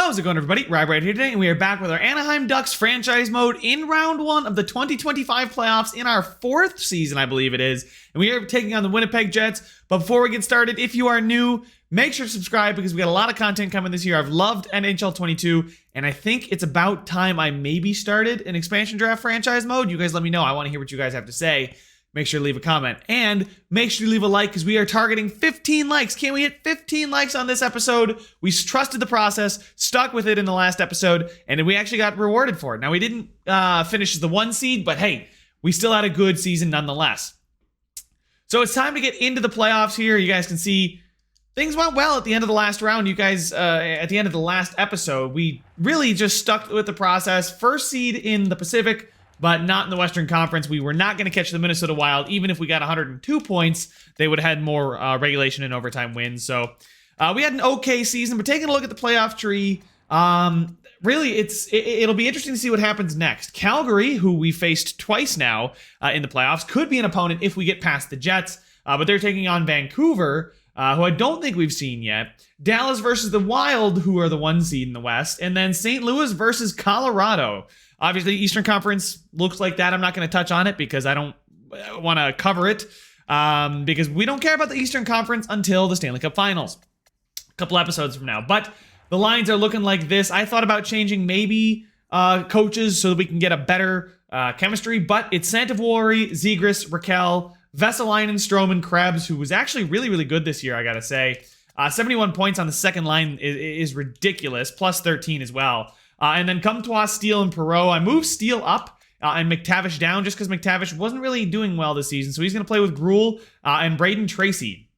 How's it going, everybody? Right here today, and we are back with our Anaheim Ducks franchise mode in round 1 of the 2025 playoffs in our 4th season, I believe it is. And we are taking on the Winnipeg Jets. But before we get started, if you are new, make sure to subscribe because we got a lot of content coming this year. I've loved NHL 22, and I think it's about time I maybe started an expansion draft franchise mode. You guys let me know. I want to hear what you guys have to say. Make sure to leave a comment and make sure to leave a like because we are targeting 15 likes. Can we hit 15 likes on this episode? We trusted the process, stuck with it in the last episode, and we actually got rewarded for it. Now, we didn't finish as the 1 seed, but hey, we still had a good season nonetheless. So it's time to get into the playoffs here. You guys can see things went well at the end of the last round. You guys, at the end of the last episode, we really just stuck with the process. First seed in the Pacific, but not in the Western Conference. We were not going to catch the Minnesota Wild. Even if we got 102 points, they would have had more regulation and overtime wins. So we had an okay season, but taking a look at the playoff tree, really, it'll be interesting to see what happens next. Calgary, who we faced twice now in the playoffs, could be an opponent if we get past the Jets, but they're taking on Vancouver, who I don't think we've seen yet. Dallas versus the Wild, who are the 1 seed in the West, and then St. Louis versus Colorado. Obviously, Eastern Conference looks like that. I'm not going to touch on it because I don't want to cover it because we don't care about the Eastern Conference until the Stanley Cup Finals, a couple episodes from now. But the lines are looking like this. I thought about changing maybe coaches so that we can get a better chemistry, but it's Santavori, Zegras, Raquel, Vesalainen, Stroman, Krebs, who was actually really, really good this year, I got to say. 71 points on the second line is ridiculous, plus 13 as well. And then Comtois, Steele, and Perreault. I moved Steele up and McTavish down just because McTavish wasn't really doing well this season. So he's going to play with Gruel and Braden Tracy.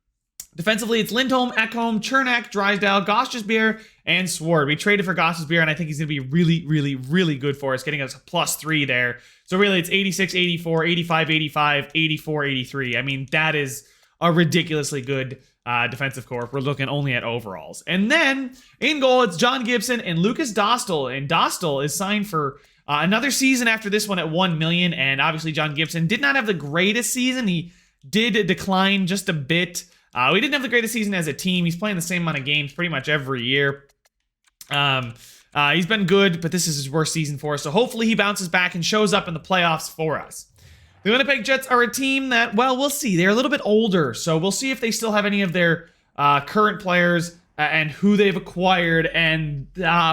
Defensively, it's Lindholm, Ekholm, Chernak, Drysdale, Gostisbehere, and Sword. We traded for Gostisbehere, and I think he's going to be really, really, really good for us, getting us a +3 there. So really, it's 86, 84, 85, 85, 84, 83. I mean, that is a ridiculously good defensive core if we're looking only at overalls. And then in goal, it's John Gibson and Lucas Dostal. And Dostal is signed for another season after this one at $1 million. And obviously, John Gibson did not have the greatest season. He did decline just a bit. We didn't have the greatest season as a team. He's playing the same amount of games pretty much every year. He's been good, but this is his worst season for us. So hopefully he bounces back and shows up in the playoffs for us. The Winnipeg Jets are a team that, well, we'll see. They're a little bit older, so we'll see if they still have any of their current players and who they've acquired. And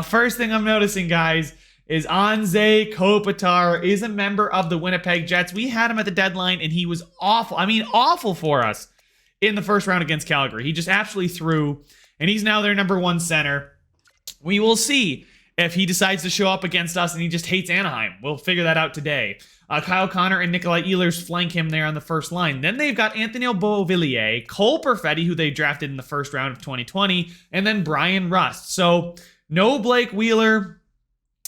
first thing I'm noticing, guys, is Anze Kopitar is a member of the Winnipeg Jets. We had him at the deadline, and he was awful. I mean, awful for us in the first round against Calgary. He just absolutely threw, and he's now their number 1 center. We will see if he decides to show up against us and he just hates Anaheim. We'll figure that out today. Kyle Connor and Nikolai Ehlers flank him there on the first line. Then they've got Anthony Beauvillier, Cole Perfetti, who they drafted in the first round of 2020, and then Brian Rust. So no Blake Wheeler.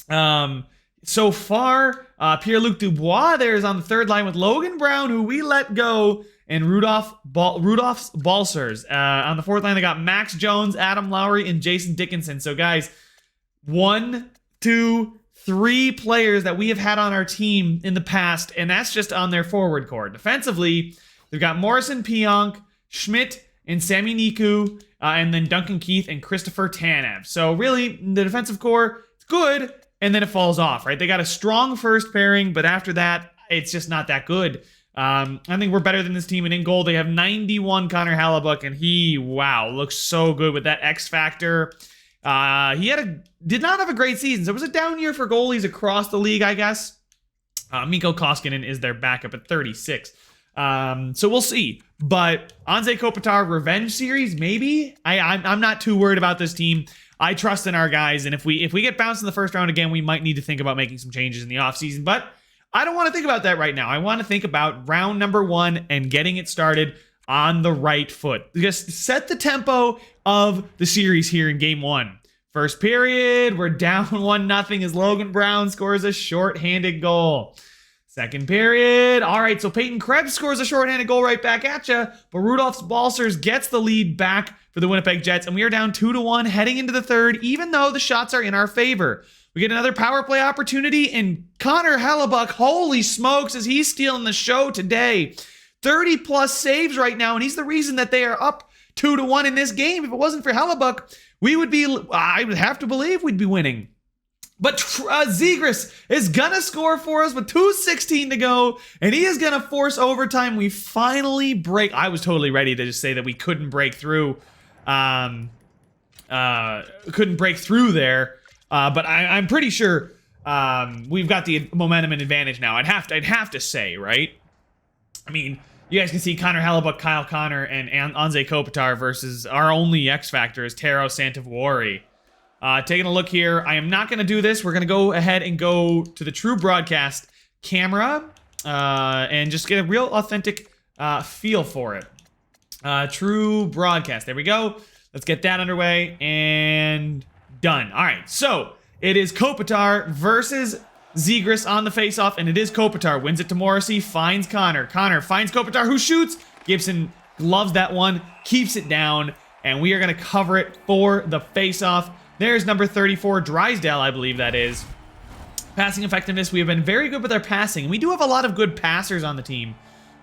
So far, Pierre-Luc Dubois there is on the third line with Logan Brown, who we let go, and Rudolph's Balsers. On the fourth line, they got Max Jones, Adam Lowry, and Jason Dickinson. So guys, 1, 2, 3 players that we have had on our team in the past, and that's just on their forward core. Defensively, they've got Morrison, Pionk, Schmidt, and Sami Niku, and then Duncan Keith and Christopher Tanev. So really, the defensive core, it's good, and then it falls off, right? They got a strong first pairing, but after that, it's just not that good. I think we're better than this team, and in goal, they have 91 Connor Hellebuyck, and he, wow, looks so good with that X factor. He did not have a great season, so it was a down year for goalies across the league, I guess. Mikko Koskinen is their backup at 36. So we'll see. But Anze Kopitar revenge series, maybe? I'm not too worried about this team. I trust in our guys, and if we get bounced in the first round again, we might need to think about making some changes in the offseason. But I don't want to think about that right now. I want to think about round number 1 and getting it started on the right foot. Just set the tempo of the series here in game 1. First period, we're down 1-0 as Logan Brown scores a shorthanded goal. Second period, all right, so Peyton Krebs scores a shorthanded goal right back at you, but Rudolph's Balsers gets the lead back for the Winnipeg Jets, and we are down 2-1 heading into the third, even though the shots are in our favor. We get another power play opportunity, and Connor Hellebuyck, holy smokes, is he stealing the show today. 30-plus saves right now, and he's the reason that they are up 2-1 in this game. If it wasn't for Hellebuyck, we would be, I would have to believe we'd be winning. But Zegras is going to score for us with 2:16 to go, and he is going to force overtime. We finally break. I was totally ready to just say that we couldn't break through. Couldn't break through there. But I'm pretty sure we've got the momentum and advantage now. I'd have to say, right? I mean, you guys can see Connor Hellebuyck, Kyle Connor, and Anze Kopitar versus our only X Factor is Taro Santavuori. Taking a look here, I am not going to do this. We're going to go ahead and go to the true broadcast camera and just get a real authentic feel for it. True broadcast. There we go. Let's get that underway and done. All right, so it is Kopitar versus Zegras on the faceoff, and it is Kopitar. Wins it to Morrissey, finds Connor. Connor finds Kopitar, who shoots. Gibson gloves that one, keeps it down, and we are going to cover it for the faceoff. There's number 34, Drysdale, I believe that is. Passing effectiveness, we have been very good with our passing. We do have a lot of good passers on the team.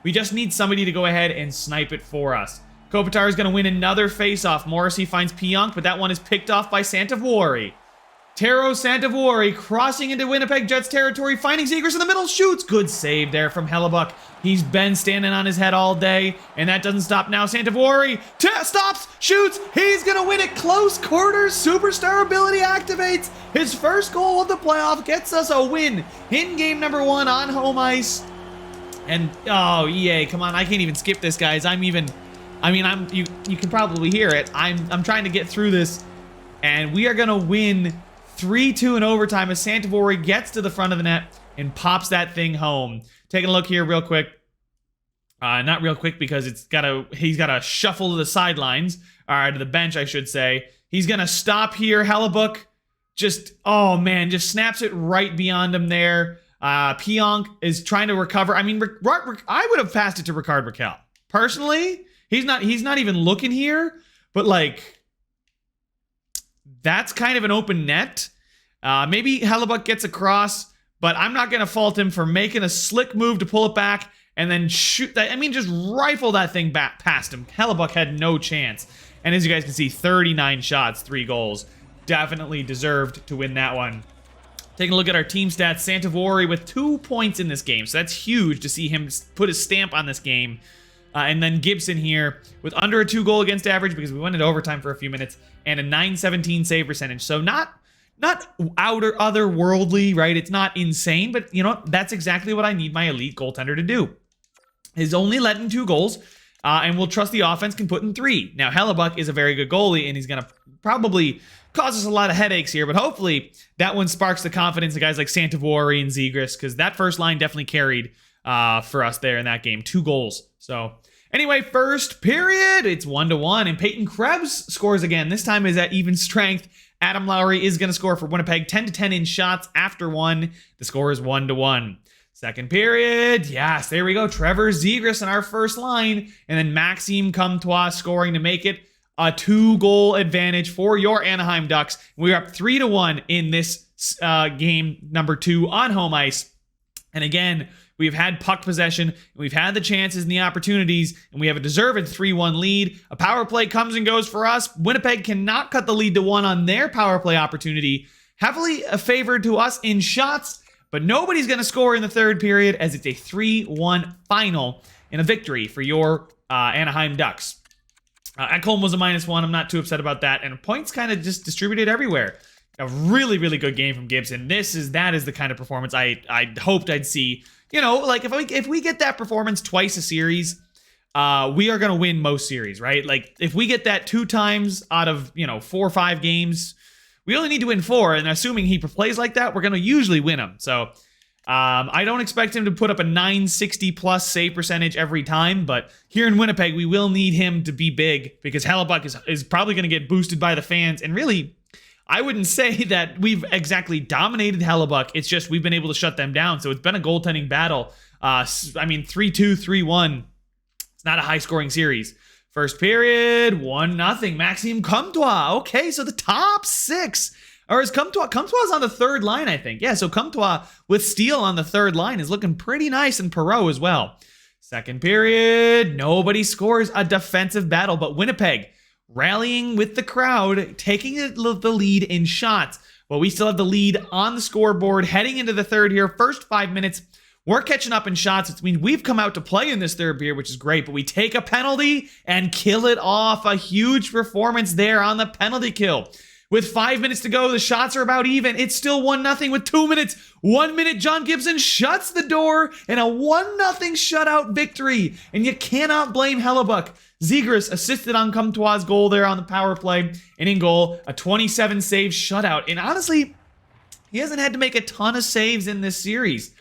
We just need somebody to go ahead and snipe it for us. Kopitar is going to win another faceoff. Morrissey finds Pionk, but that one is picked off by Santavuori. Taro Santavuori crossing into Winnipeg Jets territory, finding Zegras in the middle, shoots. Good save there from Hellebuyck. He's been standing on his head all day, and that doesn't stop now. Santavuori stops, shoots. He's going to win it close quarters. Superstar ability activates. His first goal of the playoff gets us a win in game number 1 on home ice. And, oh, EA, come on. I can't even skip this, guys. You can probably hear it. I'm trying to get through this, and we are going to win 3-2 in overtime as Santavuori gets to the front of the net and pops that thing home. Taking a look here real quick. Not real quick because he's got to shuffle to the sidelines. To the bench, I should say. He's going to stop here. Hellebuyck just snaps it right beyond him there. Pionk is trying to recover. I mean, I would have passed it to Rickard Rakell. Personally, he's not even looking here, but like, that's kind of an open net. Maybe Hellebuyck gets across, but I'm not going to fault him for making a slick move to pull it back and then shoot that. I mean, just rifle that thing back past him. Hellebuyck had no chance. And as you guys can see, 39 shots, 3 goals. Definitely deserved to win that one. Taking a look at our team stats, Santavuori with 2 points in this game. So that's huge to see him put his stamp on this game. And then Gibson here with under a 2 goal against average because we went into overtime for a few minutes and a .917 save percentage. So not otherworldly, right? It's not insane, but you know, that's exactly what I need my elite goaltender to do. He's only letting 2 goals and we'll trust the offense can put in 3. Now, Hellebuyck is a very good goalie and he's going to probably cause us a lot of headaches here, but hopefully that one sparks the confidence of guys like Santavuori and Zegras because that first line definitely carried for us there in that game. 2 goals. So anyway, first period, it's 1-1, and Peyton Krebs scores again. This time is at even strength. Adam Lowry is going to score for Winnipeg, 10-10 in shots after 1. The score is 1-1. Second period, yes, there we go. Trevor Zegras in our first line, and then Maxime Comtois scoring to make it a 2-goal advantage for your Anaheim Ducks. We're up 3-1 in this game number 2 on home ice. And again, we've had puck possession, we've had the chances and the opportunities, and we have a deserved 3-1 lead. A power play comes and goes for us. Winnipeg cannot cut the lead to 1 on their power play opportunity. Heavily favored to us in shots, but nobody's going to score in the third period as it's a 3-1 final in a victory for your Anaheim Ducks. Ekholm was a -1. I'm not too upset about that, and points kind of just distributed everywhere. A really, really good game from Gibson. That is the kind of performance I hoped I'd see. You know, like if we get that performance twice a series, we are going to win most series, right? Like if we get that 2 times out of, 4 or 5 games, we only need to win 4. And assuming he plays like that, we're going to usually win them. So I don't expect him to put up a 960 plus save percentage every time. But here in Winnipeg, we will need him to be big because Hellebuyck is probably going to get boosted by the fans. And really, I wouldn't say that we've exactly dominated Hellebuyck. It's just we've been able to shut them down. So it's been a goaltending battle. 3-2, 3-1. It's not a high-scoring series. First period, 1-0. Maxime Comtois. Okay, so the top 6. Or is Comtois? Comtois on the third line, I think. Yeah, so Comtois with Steele on the third line is looking pretty nice, and Perreault as well. Second period, nobody scores. A defensive battle, but Winnipeg rallying with the crowd, taking the lead in shots. Well, we still have the lead on the scoreboard heading into the third here. First 5 minutes, we're catching up in shots. It means we've come out to play in this third period, which is great, but we take a penalty and kill it off. A huge performance there on the penalty kill. With 5 minutes to go, the shots are about even. It's still 1-0 with 2 minutes. 1 minute, John Gibson shuts the door and a 1-0 shutout victory. And you cannot blame Hellebuck. Zegras assisted on Comtois' goal there on the power play. And in goal, a 27-save shutout. And honestly, he hasn't had to make a ton of saves in this series.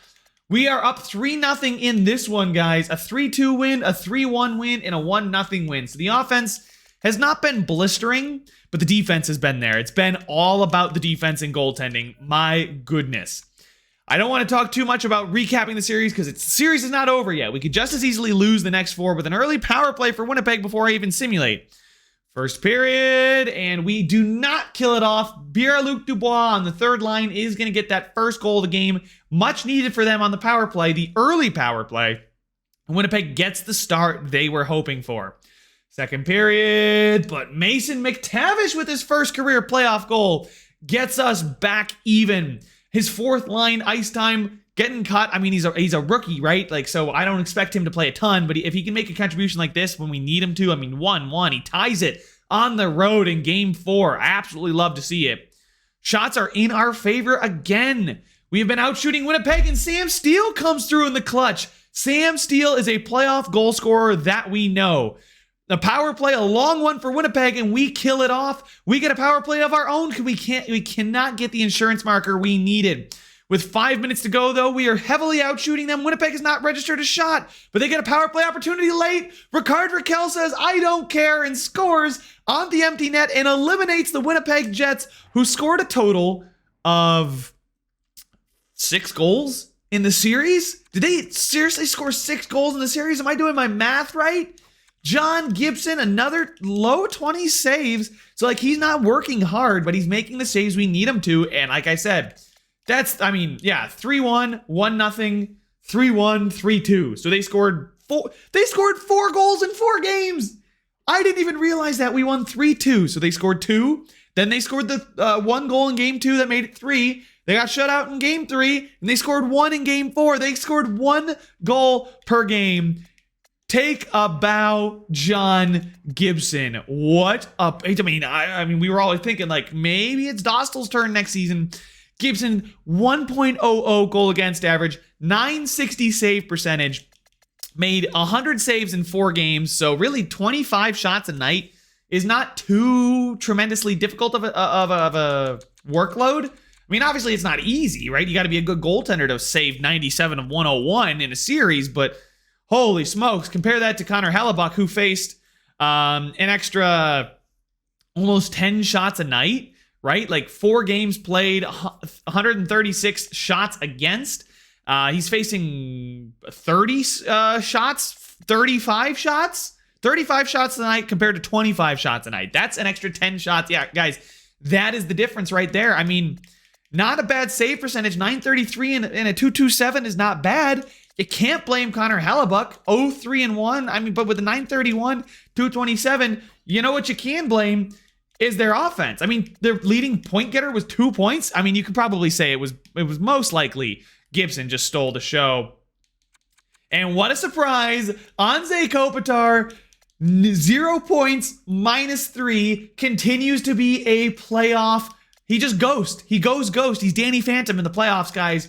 We are up 3-0 in this one, guys. A 3-2 win, a 3-1 win, and a 1-0 win. So the offense has not been blistering, but the defense has been there. It's been all about the defense and goaltending. My goodness. I don't want to talk too much about recapping the series because the series is not over yet. We could just as easily lose the next 4 with an early power play for Winnipeg before I even simulate. First period, and we do not kill it off. Pierre-Luc Dubois on the third line is going to get that first goal of the game. Much needed for them on the power play, the early power play. And Winnipeg gets the start they were hoping for. Second period, but Mason McTavish with his first career playoff goal gets us back even. His fourth line ice time getting cut. I mean, he's a rookie, right? Like, so I don't expect him to play a ton, but if he can make a contribution like this when we need him to, I mean, 1-1, he ties it on the road in game 4. I absolutely love to see it. Shots are in our favor again. We have been out shooting Winnipeg, and Sam Steele comes through in the clutch. Sam Steele is a playoff goal scorer that we know. The power play, a long one for Winnipeg, and we kill it off. We get a power play of our own. We cannot get the insurance marker we needed. With 5 minutes to go, though, we are heavily out shooting them. Winnipeg has not registered a shot, but they get a power play opportunity late. Rickard Rakell says, I don't care, and scores on the empty net and eliminates the Winnipeg Jets, who scored a total of 6 goals in the series. Did they seriously score 6 goals in the series? Am I doing my math right? John Gibson, another low 20 saves. So, like, he's not working hard, but he's making the saves we need him to. And like I said, that's, I mean, yeah, 3-1, 1-0, 3-1, 3-2. So they scored 4 goals in 4 games. I didn't even realize that. We won 3-2. So they scored 2. Then they scored the 1 goal in game 2 that made it 3. They got shut out in game 3, and they scored 1 in game 4. They scored 1 goal per game. Take a bow, John Gibson. What up? I mean, we were all thinking, like, maybe it's Dostal's turn next season. Gibson, 1.00 goal against average, 960 save percentage, made 100 saves in 4 games. So really 25 shots a night is not too tremendously difficult of a workload. I mean, obviously it's not easy, right? You got to be a good goaltender to save 97 of 101 in a series, but holy smokes, compare that to Connor Hellebuck, who faced an extra almost 10 shots a night, right? Like 4 games played, 136 shots against. He's facing 30 shots, 35 shots a night compared to 25 shots a night. That's an extra 10 shots. Yeah, guys, that is the difference right there. I mean, not a bad save percentage. 933 and a 227 is not bad. You can't blame Connor Hellebuck. 0-3-1. I mean, but with the 931, 227, you know what you can blame is their offense. I mean, their leading point getter was 2 points. I mean, you could probably say it was most likely Gibson just stole the show. And what a surprise. Anze Kopitar, 0 points, -3, continues to be a playoff. He just ghost. He goes ghost. He's Danny Phantom in the playoffs, guys.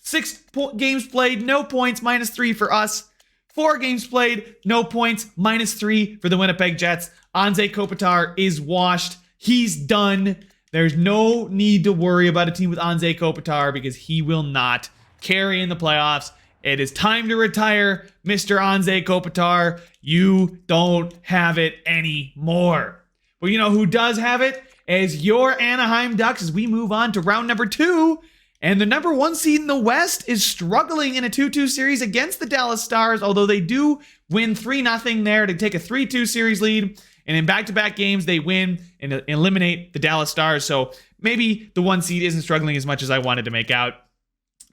6 games played, no points, -3 for us. 4 games played, no points, -3 for the Winnipeg Jets. Anze Kopitar is washed. He's done. There's no need to worry about a team with Anze Kopitar because he will not carry in the playoffs. It is time to retire, Mr. Anze Kopitar. You don't have it anymore. But you know who does have it? Is your Anaheim Ducks as we move on to round number 2. And the number 1 seed in the West is struggling in a 2-2 series against the Dallas Stars, although they do win 3-0 there to take a 3-2 series lead. And in back-to-back games, they win and eliminate the Dallas Stars. So maybe the 1 seed isn't struggling as much as I wanted to make out.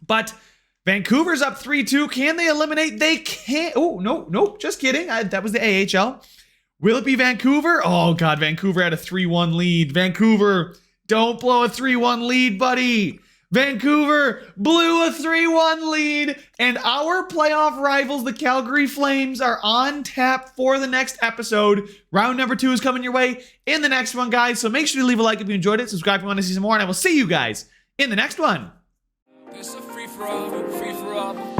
But Vancouver's up 3-2. Can they eliminate? They can't. Oh, no, just kidding. That was the AHL. Will it be Vancouver? Oh, God, Vancouver had a 3-1 lead. Vancouver, don't blow a 3-1 lead, buddy. Vancouver blew a 3-1 lead, and our playoff rivals, the Calgary Flames, are on tap for the next episode. Round number 2 is coming your way in the next one, guys. So make sure to leave a like if you enjoyed it, subscribe if you want to see some more, and I will see you guys in the next one. It's a free for all, free for all.